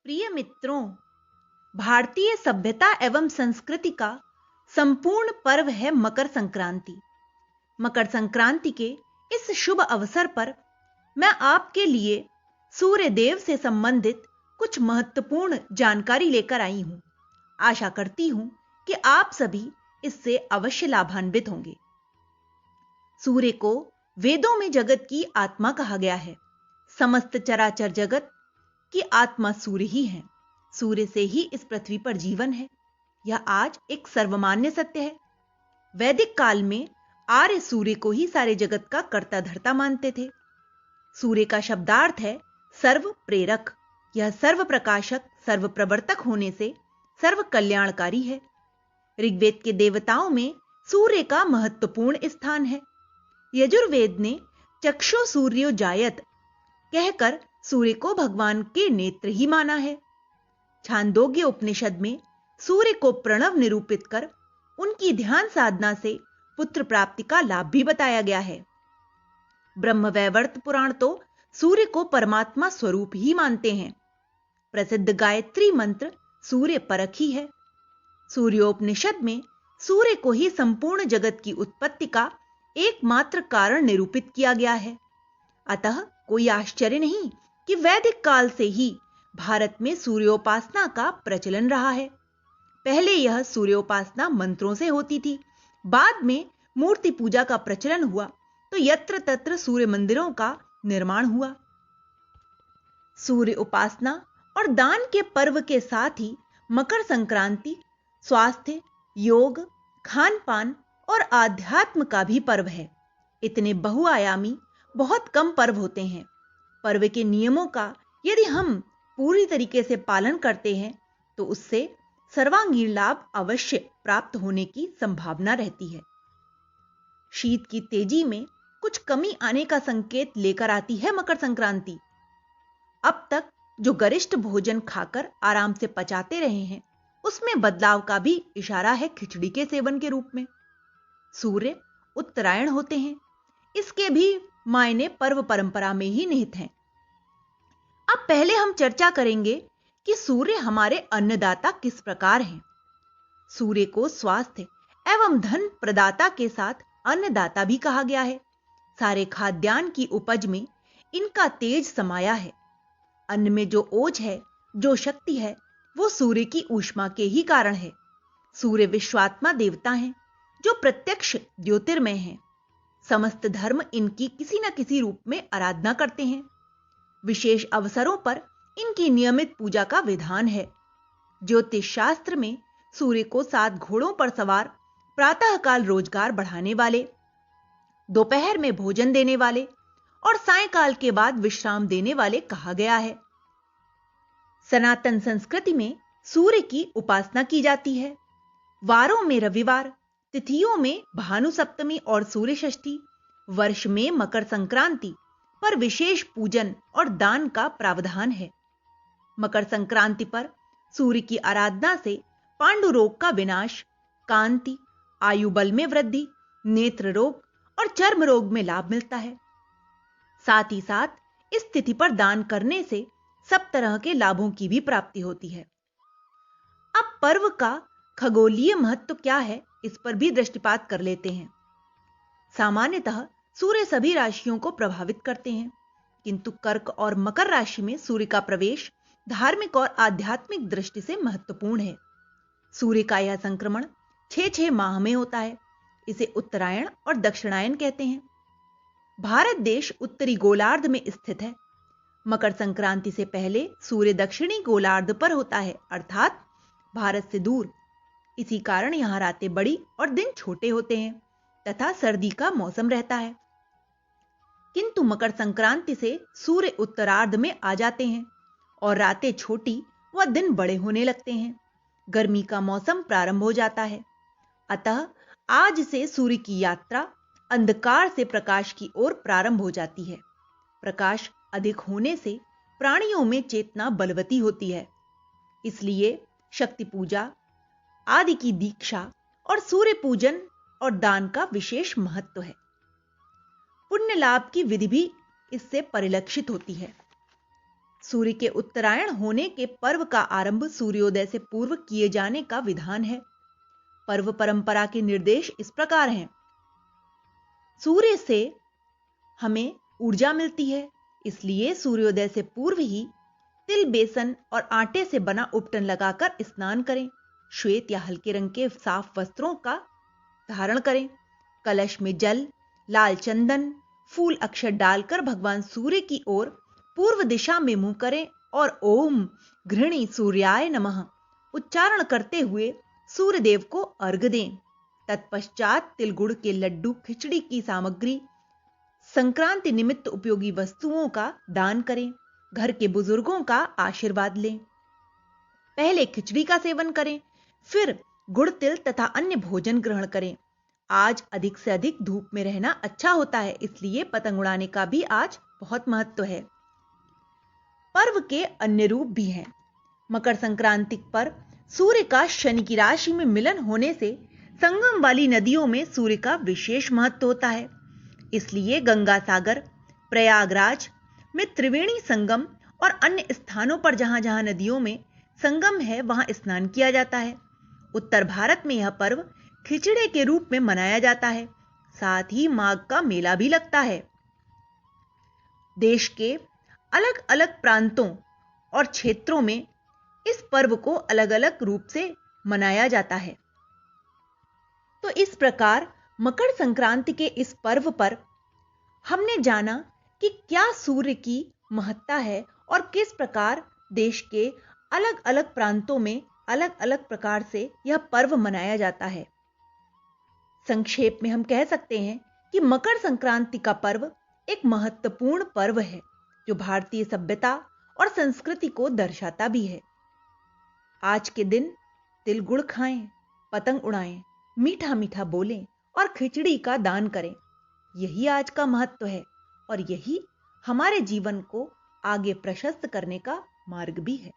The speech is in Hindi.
प्रिय मित्रों, भारतीय सभ्यता एवं संस्कृति का संपूर्ण पर्व है मकर संक्रांति। मकर संक्रांति के इस शुभ अवसर पर मैं आपके लिए सूर्य देव से संबंधित कुछ महत्वपूर्ण जानकारी लेकर आई हूं। आशा करती हूं कि आप सभी इससे अवश्य लाभान्वित होंगे। सूर्य को वेदों में जगत की आत्मा कहा गया है। समस्त चराचर जगत कि आत्मा सूर्य ही है। सूर्य से ही इस पृथ्वी पर जीवन है। यह आज एक सर्वमान्य सत्य है। वैदिक काल में आर्य सूर्य को ही सारे जगत का कर्ता धर्ता मानते थे। सूर्य का शब्दार्थ है सर्व प्रेरक। यह सर्व प्रकाशक, सर्व प्रवर्तक होने से सर्व कल्याणकारी है। ऋग्वेद के देवताओं में सूर्य का महत्वपूर्ण स्थान है। यजुर्वेद ने चक्षु सूर्यो जायत कहकर सूर्य को भगवान के नेत्र ही माना है। छांदोग्य उपनिषद में सूर्य को प्रणव निरूपित कर उनकी ध्यान साधना से पुत्र प्राप्ति का लाभ भी बताया गया है। ब्रह्मवैवर्त पुराण तो सूर्य को परमात्मा स्वरूप ही मानते हैं। प्रसिद्ध गायत्री मंत्र सूर्य परख ही है। सूर्योपनिषद में सूर्य को ही संपूर्ण जगत की उत्पत्ति का एकमात्र कारण निरूपित किया गया है। अतः कोई आश्चर्य नहीं कि वैदिक काल से ही भारत में सूर्योपासना का प्रचलन रहा है। पहले यह सूर्योपासना मंत्रों से होती थी। बाद में मूर्ति पूजा का प्रचलन हुआ तो यत्र तत्र सूर्य मंदिरों का निर्माण हुआ। सूर्य उपासना और दान के पर्व के साथ ही मकर संक्रांति स्वास्थ्य, योग, खान पान और आध्यात्म का भी पर्व है। इतने बहुआयामी बहुत कम पर्व होते हैं। पर्व के नियमों का यदि हम पूरी तरीके से पालन करते हैं तो उससे सर्वांगीण लाभ अवश्य प्राप्त होने की संभावना रहती है। शीत की तेजी में कुछ कमी आने का संकेत लेकर आती है मकर संक्रांति। अब तक जो गरिष्ठ भोजन खाकर आराम से पचाते रहे हैं उसमें बदलाव का भी इशारा है खिचड़ी के सेवन के रूप में। सूर्य उत्तरायण होते हैं। इसके भी मायने पर्व परंपरा में ही निहित हैं। अब पहले हम चर्चा करेंगे कि सूर्य हमारे अन्नदाता किस प्रकार हैं। सूर्य को स्वास्थ्य एवं धन प्रदाता के साथ अन्नदाता भी कहा गया है। सारे खाद्यान्न की उपज में इनका तेज समाया है। अन्न में जो ओज है, जो शक्ति है, वो सूर्य की ऊष्मा के ही कारण है। सूर्य विश्वात्मा देवता हैं जो प्रत्यक्ष ज्योतिर्मय हैं। समस्त धर्म इनकी किसी न किसी रूप में आराधना करते हैं। विशेष अवसरों पर इनकी नियमित पूजा का विधान है। ज्योतिष शास्त्र में सूर्य को 7 घोड़ों पर सवार, प्रातःकाल रोजगार बढ़ाने वाले, दोपहर में भोजन देने वाले और सायंकाल के बाद विश्राम देने वाले कहा गया है। सनातन संस्कृति में सूर्य की उपासना की जाती है। वारों में रविवार, तिथियों में भानु सप्तमी और सूर्य षष्ठी, वर्ष में मकर संक्रांति पर विशेष पूजन और दान का प्रावधान है। मकर संक्रांति पर सूर्य की आराधना से पांडु रोग का विनाश, कांति, आयु बल में वृद्धि, नेत्र रोग और चर्म रोग में लाभ मिलता है। साथ ही साथ इस तिथि पर दान करने से सब तरह के लाभों की भी प्राप्ति होती है। अब पर्व का खगोलीय महत्व क्या है, इस पर भी दृष्टिपात कर लेते हैं। सामान्यतः सूर्य सभी राशियों को प्रभावित करते हैं, किंतु कर्क और मकर राशि में सूर्य का प्रवेश धार्मिक और आध्यात्मिक दृष्टि से महत्वपूर्ण है। सूर्य का यह संक्रमण 6-6 माह में होता है। इसे उत्तरायण और दक्षिणायन कहते हैं। भारत देश उत्तरी गोलार्ध में स्थित है। मकर संक्रांति से पहले सूर्य दक्षिणी गोलार्ध पर होता है, अर्थात भारत से दूर। इसी कारण यहां रातें बड़ी और दिन छोटे होते हैं तथा सर्दी का मौसम रहता है। किंतु मकर संक्रांति से सूर्य उत्तरार्ध में आ जाते हैं और रातें छोटी व दिन बड़े होने लगते हैं। गर्मी का मौसम प्रारंभ हो जाता है। अतः आज से सूर्य की यात्रा अंधकार से प्रकाश की ओर प्रारंभ हो जाती है। प्रकाश अधिक होने से प्राणियों में चेतना बलवती होती है। इसलिए शक्ति पूजा आदि की दीक्षा और सूर्य पूजन और दान का विशेष महत्व है। पुण्य लाभ की विधि भी इससे परिलक्षित होती है। सूर्य के उत्तरायण होने के पर्व का आरंभ सूर्योदय से पूर्व किए जाने का विधान है। पर्व परंपरा के निर्देश इस प्रकार हैं। सूर्य से हमें ऊर्जा मिलती है, इसलिए सूर्योदय से पूर्व ही तिल, बेसन और आटे से बना उपटन लगाकर स्नान करें। श्वेत या हल्के रंग के साफ वस्त्रों का धारण करें। कलश में जल, लाल चंदन, फूल अक्षत डालकर भगवान सूर्य की ओर पूर्व दिशा में मुंह करें और ओम घृणी सूर्याय नमः उच्चारण करते हुए सूर्य देव को अर्घ दें। तत्पश्चात तिल गुड़ के लड्डू, खिचड़ी की सामग्री, संक्रांति निमित्त उपयोगी वस्तुओं का दान करें। घर के बुजुर्गों का आशीर्वाद लें। पहले खिचड़ी का सेवन करें, फिर गुड़, तिल तथा अन्य भोजन ग्रहण करें। आज अधिक से अधिक धूप में रहना अच्छा होता है, इसलिए पतंग उड़ाने का भी आज बहुत महत्व है। पर्व के अन्य रूप भी हैं। मकर संक्रांति पर सूर्य का शनि की राशि में मिलन होने से संगम वाली नदियों में सूर्य का विशेष महत्व होता है। इसलिए गंगा सागर, प्रयागराज में त्रिवेणी संगम और अन्य स्थानों पर जहां जहां नदियों में संगम है, वहां स्नान किया जाता है। उत्तर भारत में यह पर्व खिचड़े के रूप में मनाया जाता है। साथ ही माघ का मेला भी लगता है। देश के अलग अलग प्रांतों और क्षेत्रों में इस पर्व को अलग अलग रूप से मनाया जाता है। तो इस प्रकार मकर संक्रांति के इस पर्व पर हमने जाना कि क्या सूर्य की महत्ता है और किस प्रकार देश के अलग अलग प्रांतों में अलग अलग प्रकार से यह पर्व मनाया जाता है। संक्षेप में हम कह सकते हैं कि मकर संक्रांति का पर्व एक महत्वपूर्ण पर्व है, जो भारतीय सभ्यता और संस्कृति को दर्शाता भी है। आज के दिन तिल गुड़ खाएं, पतंग उड़ाएं, मीठा मीठा बोलें और खिचड़ी का दान करें। यही आज का महत्व है और यही हमारे जीवन को आगे प्रशस्त करने का मार्ग भी है।